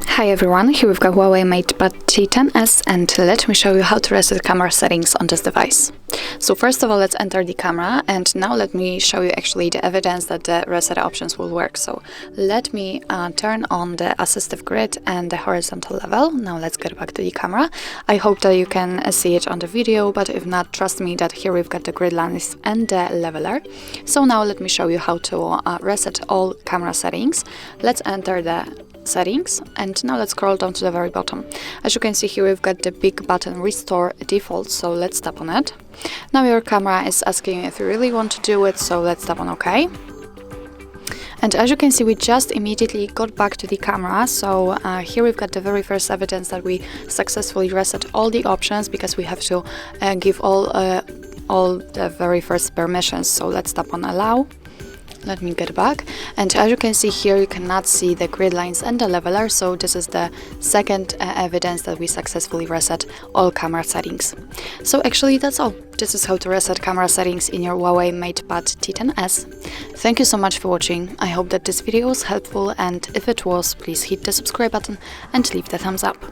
Hi everyone, here we've got HUAWEI MatePad T10s, and let me show you how to reset camera settings on this device. So first of all, let's enter the camera, and now let me show you actually the evidence that the reset options will work. So let me turn on the assistive grid and the horizontal level. Now let's get back to the camera. I hope that you can see it on the video, but if not, trust me that here we've got the grid lines and the leveler. So now let me show you how to reset all camera settings. Let's enter the settings, and now let's scroll down to the very bottom. As you can see here, we've got the big button Restore Default, so let's tap on it. Now your camera is asking you if you really want to do it, so let's tap on OK. And as you can see, we just immediately got back to the camera. So here we've got the very first evidence that we successfully reset all the options, because we have to give all the very first permissions. So let's tap on Allow. Let me get back, and as you can see here, you cannot see the grid lines and the leveler, so this is the second evidence that we successfully reset all camera settings. So actually that's all. This is how to reset camera settings in your HUAWEI MatePad T10s. Thank you so much for watching. I hope that this video was helpful, and if it was, please hit the subscribe button and leave the thumbs up.